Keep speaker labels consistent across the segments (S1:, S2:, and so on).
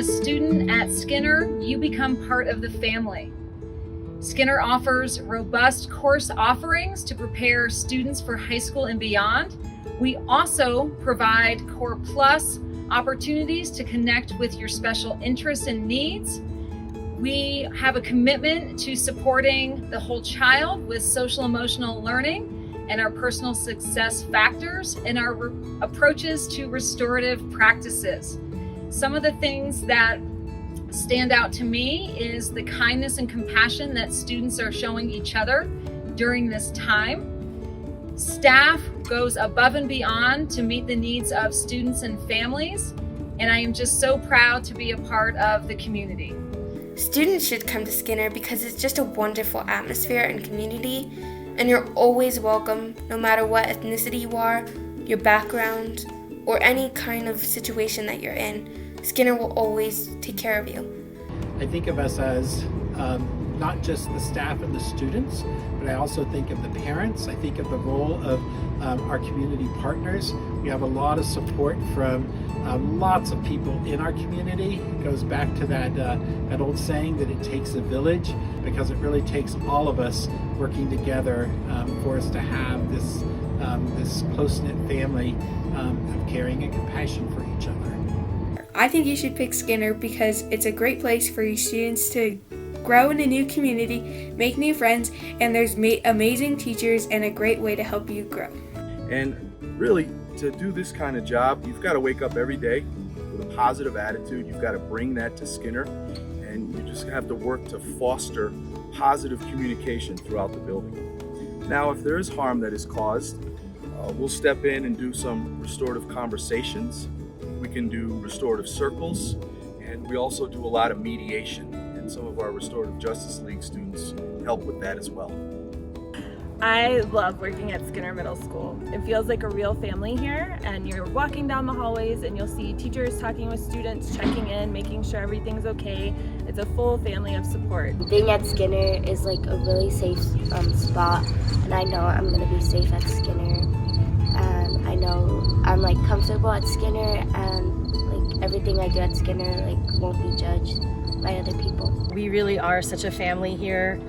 S1: student at Skinner, you become part of the family. Skinner offers robust course offerings to prepare students for high school and beyond. We also provide Core Plus opportunities to connect with your special interests and needs. We have a commitment to supporting the whole child with social emotional learning and our personal success factors and our approaches to restorative practices. Some of the things that stand out to me is the kindness and compassion that students are showing each other during this time. Staff goes above and beyond to meet the needs of students and families, and I am just so proud to be a part of the community.
S2: Students should come to Skinner because it's just a wonderful atmosphere and community, and you're always welcome no matter what ethnicity you are, your background, or any kind of situation that you're in. Skinner will always take care of you.
S3: I think of us as not just the staff and the students, but I also think of the parents. I think of the role of our community partners. We have a lot of support from lots of people in our community. It goes back to that old saying that it takes a village, because it really takes all of us working together for us to have this close-knit family of caring and compassion for each other.
S2: I think you should pick Skinner because it's a great place for your students to grow in a new community, make new friends, and there's amazing teachers and a great way to help you grow.
S4: And really, to do this kind of job, you've got to wake up every day with a positive attitude. You've got to bring that to Skinner, and you just have to work to foster positive communication throughout the building. Now, if there is harm that is caused, we'll step in and do some restorative conversations. We can do restorative circles, and we also do a lot of mediation, and some of our Restorative Justice League students help with that as well.
S5: I love working at Skinner Middle School. It feels like a real family here, and you're walking down the hallways and you'll see teachers talking with students, checking in, making sure everything's okay. It's a full family of support.
S6: Being at Skinner is like a really safe spot, and I know I'm going to be safe at Skinner. And I know I'm like comfortable at Skinner, and like everything I do at Skinner like won't be judged by other people.
S7: We really are such a family here.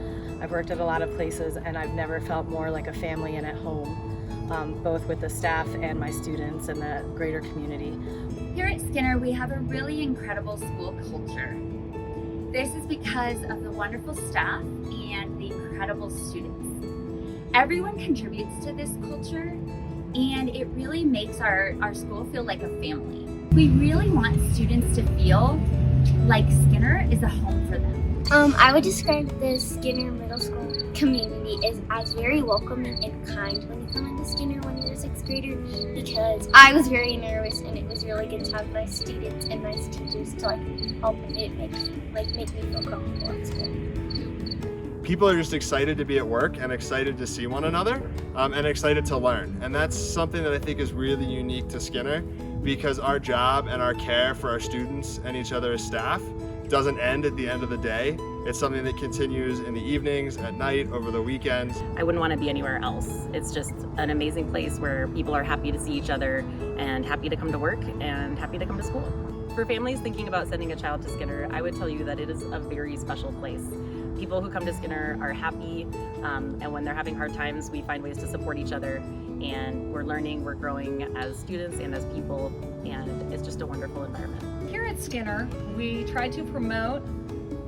S7: I've worked at a lot of places and I've never felt more like a family and at home, both with the staff and my students and the greater community.
S8: Here at Skinner, we have a really incredible school culture. This is because of the wonderful staff and the incredible students. Everyone contributes to this culture, and it really makes our school feel like a family. We really want students to feel like Skinner is a home for them.
S6: I would describe the Skinner Middle School community as very welcoming and kind when you come into Skinner when you're a 6th grader, because I was very nervous, and it was really good to have nice students and nice teachers to like help it make me feel comfortable at school.
S9: People are just excited to be at work and excited to see one another and excited to learn. And that's something that I think is really unique to Skinner, because our job and our care for our students and each other as staff doesn't end at the end of the day. It's something that continues in the evenings, at night, over the weekends.
S7: I wouldn't want to be anywhere else. It's just an amazing place where people are happy to see each other and happy to come to work and happy to come to school. For families thinking about sending a child to Skinner, I would tell you that it is a very special place. People who come to Skinner are happy, and when they're having hard times, we find ways to support each other, and we're learning, we're growing as students and as people, and it's just a wonderful environment.
S1: Here at Skinner, we try to promote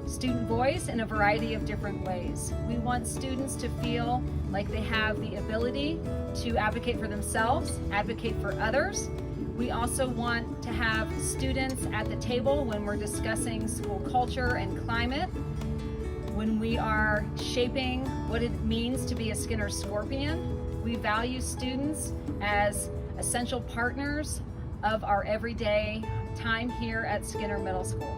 S1: student voice in a variety of different ways. We want students to feel like they have the ability to advocate for themselves, advocate for others. We also want to have students at the table when we're discussing school culture and climate, when we are shaping what it means to be a Skinner Scorpion. We value students as essential partners of our everyday time here at Skinner Middle School.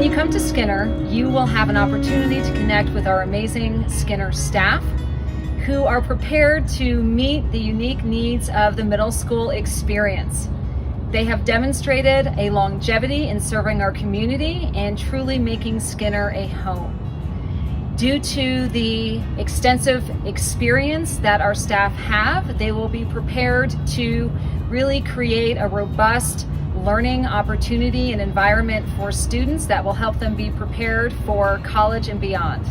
S1: you come to Skinner, you will have an opportunity to connect with our amazing Skinner staff who are prepared to meet the unique needs of the middle school experience. They have demonstrated a longevity in serving our community and truly making Skinner a home. Due to the extensive experience that our staff have, they will be prepared to really create a robust learning opportunity and environment for students that will help them be prepared for college and beyond.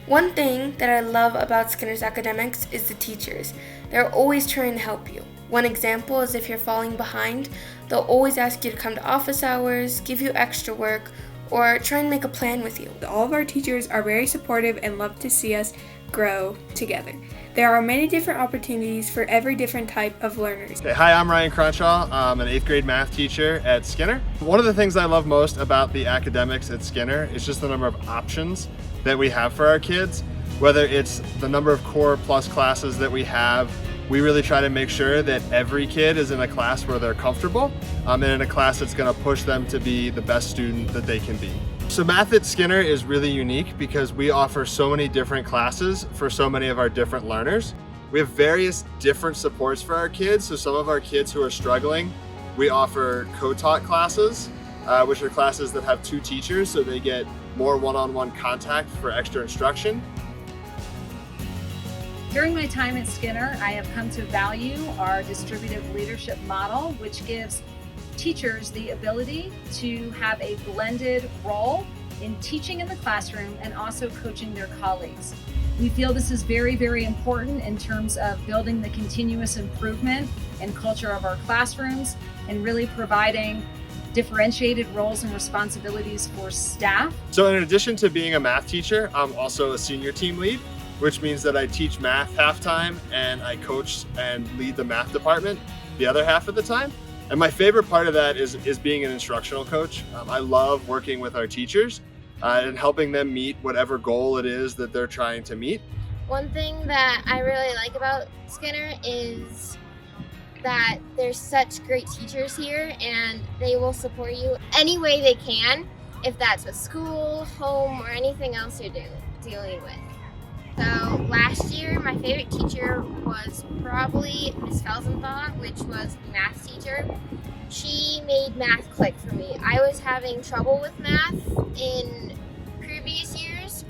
S2: One thing that I love about Skinner's academics is the teachers. They're always trying to help you. One example is if you're falling behind, they'll always ask you to come to office hours, give you extra work, or try and make a plan with you.
S10: All of our teachers are very supportive and love to see us grow together. There are many different opportunities for every different type of learners.
S9: Okay, hi, I'm Ryan Crenshaw. I'm an 8th grade math teacher at Skinner. One of the things I love most about the academics at Skinner is just the number of options that we have for our kids. Whether it's the number of core plus classes that we have, we really try to make sure that every kid is in a class where they're comfortable and in a class that's going to push them to be the best student that they can be. So math at Skinner is really unique because we offer so many different classes for so many of our different learners. We have various different supports for our kids. So some of our kids who are struggling, we offer co-taught classes, which are classes that have 2 teachers, so they get more one-on-one contact for extra instruction.
S1: During my time at Skinner, I have come to value our distributive leadership model, which gives teachers the ability to have a blended role in teaching in the classroom and also coaching their colleagues. We feel this is very, very important in terms of building the continuous improvement and culture of our classrooms and really providing differentiated roles and responsibilities for staff.
S9: So in addition to being a math teacher, I'm also a senior team lead, which means that I teach math half-time and I coach and lead the math department the other half of the time. And my favorite part of that is being an instructional coach. I love working with our teachers and helping them meet whatever goal it is that they're trying to meet.
S6: One thing that I really like about Skinner is that there's such great teachers here and they will support you any way they can, if that's with school, home, or anything else you're dealing with. So last year, my favorite teacher was probably Miss Felsenthal, which was the math teacher. She made math click for me. I was having trouble with math in previous years,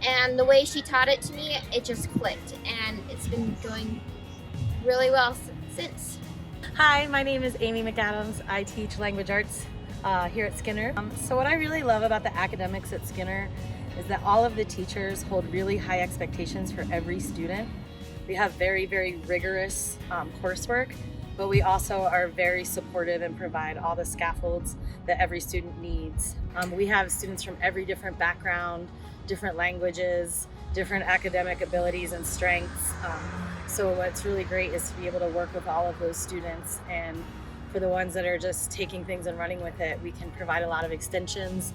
S6: and the way she taught it to me, it just clicked, and it's been going really well since.
S11: Hi, my name is Amy McAdams. I teach language arts here at Skinner. So what I really love about the academics at Skinner is that all of the teachers hold really high expectations for every student. We have very, very rigorous coursework, but we also are very supportive and provide all the scaffolds that every student needs. We have students from every different background, different languages, different academic abilities and strengths. So what's really great is to be able to work with all of those students, and for the ones that are just taking things and running with it, we can provide a lot of extensions.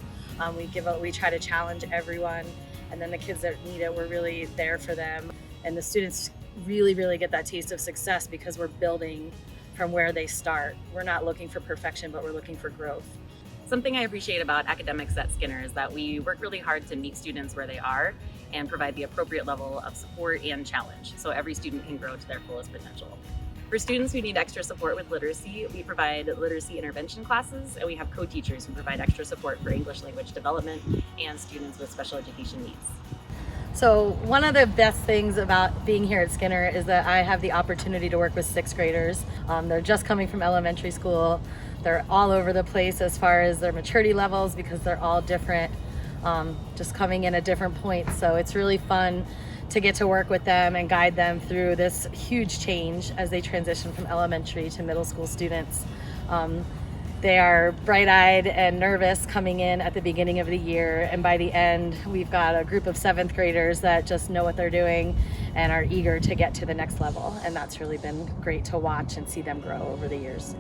S11: We try to challenge everyone, and then the kids that need it, we're really there for them. And the students really, really get that taste of success because we're building from where they start. We're not looking for perfection, but we're looking for growth.
S7: Something I appreciate about academics at Skinner is that we work really hard to meet students where they are and provide the appropriate level of support and challenge so every student can grow to their fullest potential. For students who need extra support with literacy, we provide literacy intervention classes, and we have co-teachers who provide extra support for English language development and students with special education needs.
S11: So one of the best things about being here at Skinner is that I have the opportunity to work with 6th graders. They're just coming from elementary school. They're all over the place as far as their maturity levels because they're all different, just coming in at different points. So it's really fun to get to work with them and guide them through this huge change as they transition from elementary to middle school students. They are bright-eyed and nervous coming in at the beginning of the year, and by the end we've got a group of 7th graders that just know what they're doing and are eager to get to the next level, and that's really been great to watch and see them grow over the years.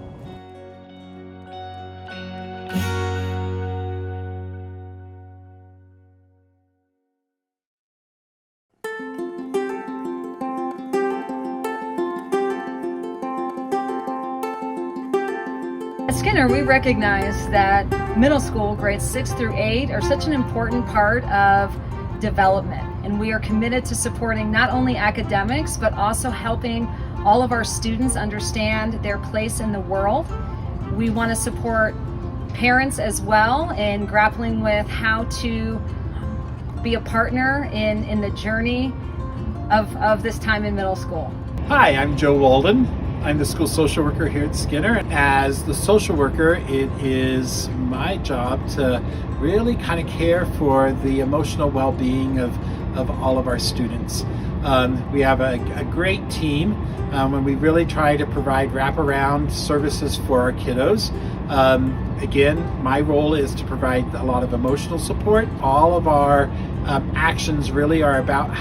S1: As Skinner, we recognize that middle school grades 6 through 8 are such an important part of development, and we are committed to supporting not only academics but also helping all of our students understand their place in the world. We want to support parents as well in grappling with how to be a partner in the journey of this time in middle school.
S3: Hi, I'm Joe Walden. I'm the school social worker here at Skinner. As the social worker, it is my job to really kind of care for the emotional well-being of all of our students. We have a great team when we really try to provide wraparound services for our kiddos. Again, my role is to provide a lot of emotional support. All of our actions really are about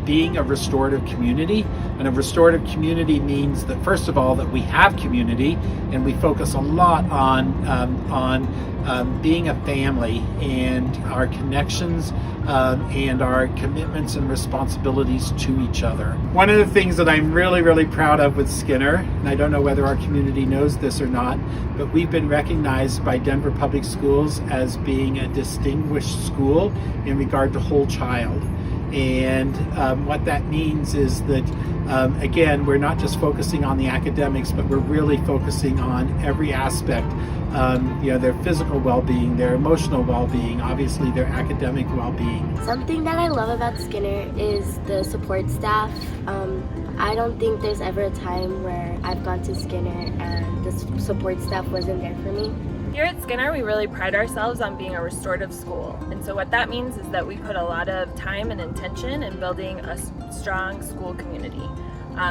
S3: being a restorative community, and a restorative community means that first of all that we have community, and we focus a lot on being a family and our connections and our commitments and responsibilities to each other. One of the things that I'm really proud of with Skinner, and I don't know whether our community knows this or not, but we've been recognized by Denver Public Schools as being a distinguished school in regard to whole child. And what that means is that, again, we're not just focusing on the academics, but we're really focusing on every aspect. Their physical well-being, their emotional well-being, obviously their academic well-being.
S12: Something that I love about Skinner is the support staff. I don't think there's ever a time where I've gone to Skinner and the support staff wasn't there for me.
S5: Here at Skinner, we really pride ourselves on being a restorative school. And so what that means is that we put a lot of time and intention in building a strong school community.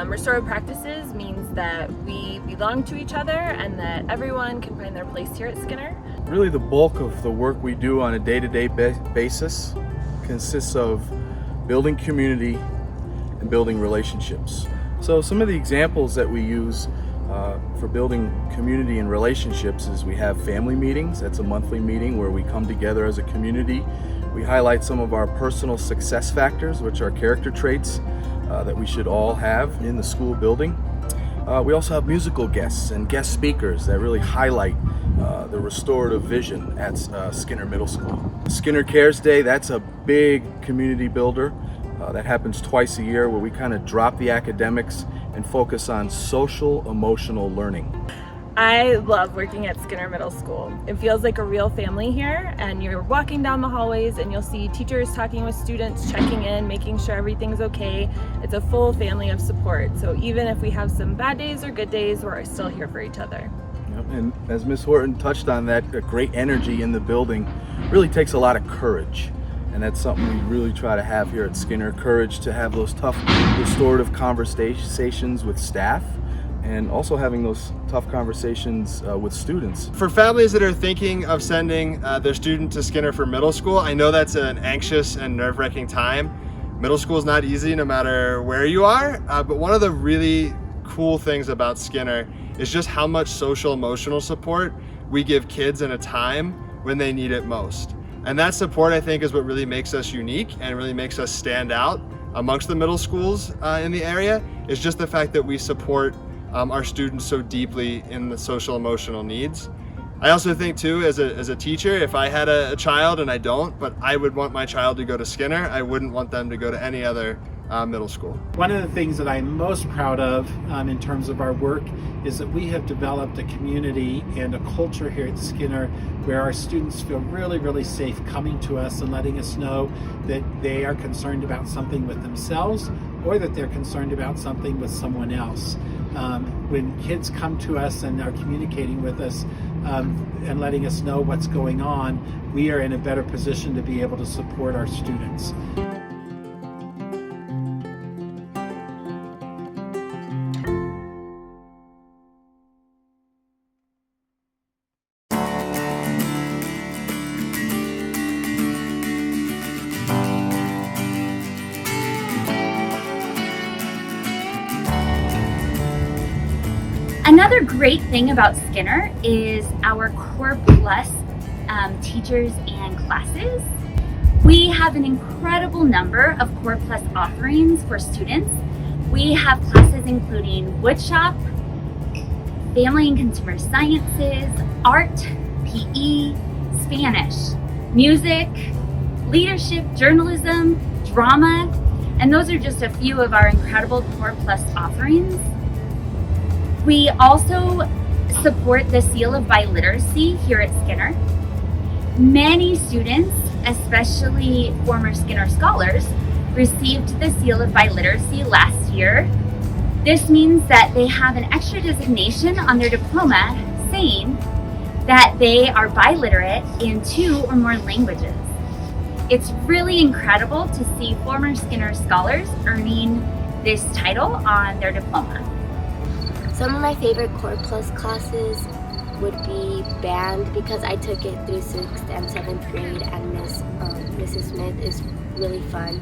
S5: Restorative practices means that we belong to each other and that everyone can find their place here at Skinner.
S4: Really, the bulk of the work we do on a day-to-day basis consists of building community and building relationships. So some of the examples that we use for building community and relationships is we have family meetings. That's a monthly meeting where we come together as a community. We highlight some of our personal success factors, which are character traits that we should all have in the school building. We also have musical guests and guest speakers that really highlight the restorative vision at Skinner Middle School. Skinner Cares Day, that's a big community builder. That happens twice a year where we kind of drop the academics and focus on social emotional learning.
S5: I love working at Skinner Middle School. It feels like a real family here, and you're walking down the hallways and you'll see teachers talking with students, checking in, making sure everything's okay. It's a full family of support. So even if we have some bad days or good days, we're still here for each other.
S4: Yep. And as Ms. Horton touched on, that great energy in the building really takes a lot of courage. And that's something we really try to have here at Skinner, courage to have those tough restorative conversations with staff and also having those tough conversations with students.
S9: For families that are thinking of sending their student to Skinner for middle school, I know that's an anxious and nerve-wracking time. Middle school is not easy no matter where you are, but one of the really cool things about Skinner is just how much social emotional support we give kids in a time when they need it most. And that support, I think, is what really makes us unique and really makes us stand out amongst the middle schools in the area, is just the fact that we support our students so deeply in the social emotional needs. I also think too, as a teacher, if I had a child, and I don't, but I would want my child to go to Skinner, I wouldn't want them to go to any other middle school.
S3: One of the things that I'm most proud of in terms of our work is that we have developed a community and a culture here at Skinner where our students feel really safe coming to us and letting us know that they are concerned about something with themselves or that they're concerned about something with someone else. When kids come to us and are communicating with us and letting us know what's going on, we are in a better position to be able to support our students.
S8: Another great thing about Skinner is our Core Plus teachers and classes. We have an incredible number of Core Plus offerings for students. We have classes including woodshop, family and consumer sciences, art, PE, Spanish, music, leadership, journalism, drama, and those are just a few of our incredible Core Plus offerings. We also support the Seal of Biliteracy here at Skinner. Many students, especially former Skinner scholars, received the Seal of Biliteracy last year. This means that they have an extra designation on their diploma saying that they are biliterate in 2 or more languages. It's really incredible to see former Skinner scholars earning this title on their diploma.
S12: Some of my favorite Core Plus classes would be band because I took it through 6th and 7th grade, and Mrs. Smith is really fun.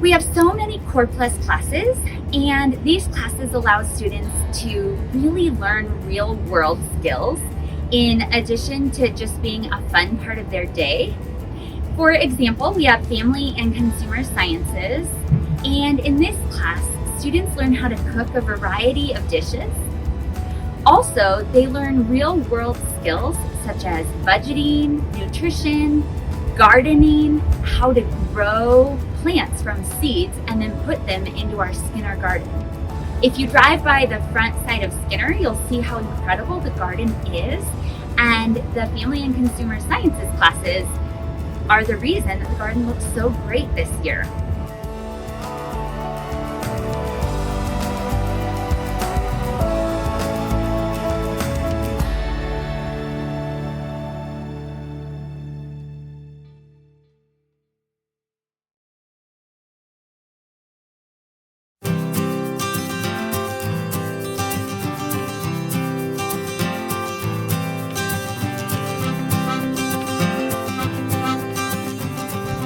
S8: We have so many Core Plus classes, and these classes allow students to really learn real world skills in addition to just being a fun part of their day. For example, we have Family and Consumer Sciences, and in this class, students learn how to cook a variety of dishes. Also, they learn real world skills such as budgeting, nutrition, gardening, how to grow plants from seeds and then put them into our Skinner garden. If you drive by the front side of Skinner, you'll see how incredible the garden is, and the Family and Consumer Sciences classes are the reason that the garden looks so great this year.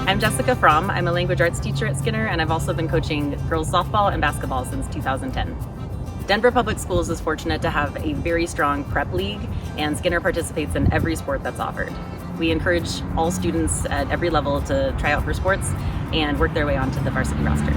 S7: I'm Jessica Fromm. I'm a language arts teacher at Skinner, and I've also been coaching girls softball and basketball since 2010. Denver Public Schools is fortunate to have a very strong prep league, and Skinner participates in every sport that's offered. We encourage all students at every level to try out for sports and work their way onto the varsity roster.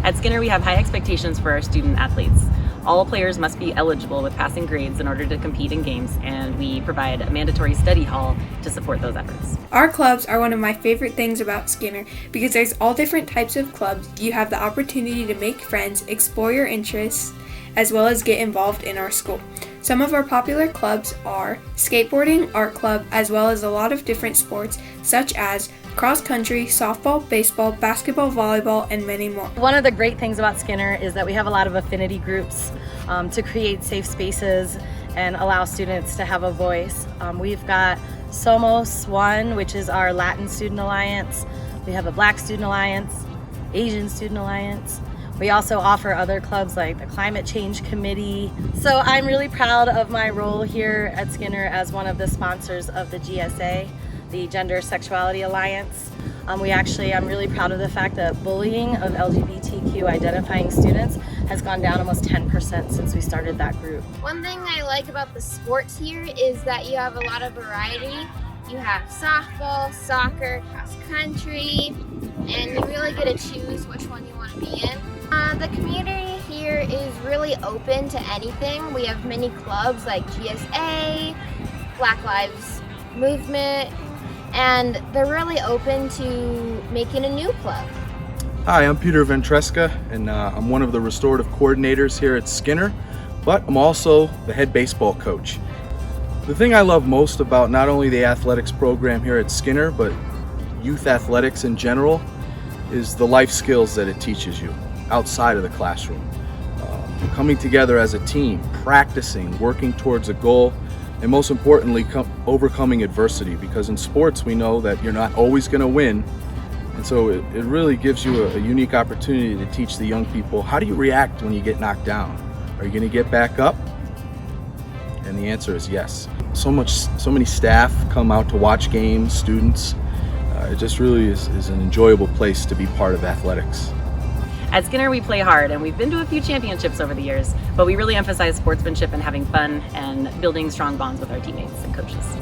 S7: At Skinner, we have high expectations for our student athletes. All players must be eligible with passing grades in order to compete in games, and we provide a mandatory study hall to support those efforts.
S10: Our clubs are one of my favorite things about Skinner because there's all different types of clubs. You have the opportunity to make friends, explore your interests, as well as get involved in our school. Some of our popular clubs are skateboarding, art club, as well as a lot of different sports such as cross country, softball, baseball, basketball, volleyball, and many more.
S11: One of the great things about Skinner is that we have a lot of affinity groups to create safe spaces and allow students to have a voice. We've got Somos One, which is our Latin Student Alliance. We have a Black Student Alliance, Asian Student Alliance. We also offer other clubs like the Climate Change Committee. So I'm really proud of my role here at Skinner as one of the sponsors of the GSA, the Gender Sexuality Alliance. I'm really proud of the fact that bullying of LGBTQ identifying students has gone down almost 10% since we started that group.
S6: One thing I like about the sports here is that you have a lot of variety. You have softball, soccer, cross country, and you really get to choose which one you want to be in. The community here is really open to anything. We have many clubs like GSA, Black Lives Movement, and they're really open to making a new club.
S4: Hi, I'm Peter Ventresca, and I'm one of the restorative coordinators here at Skinner, but I'm also the head baseball coach. The thing I love most about not only the athletics program here at Skinner, but youth athletics in general, is the life skills that it teaches you outside of the classroom. Coming together as a team, practicing, working towards a goal, and most importantly, overcoming adversity, because in sports we know that you're not always going to win, and so it really gives you a unique opportunity to teach the young people, how do you react when you get knocked down? Are you going to get back up? And the answer is yes. So many staff come out to watch games, students. It just really is an enjoyable place to be part of athletics.
S7: At Skinner, we play hard, and we've been to a few championships over the years, but we really emphasize sportsmanship and having fun and building strong bonds with our teammates and coaches.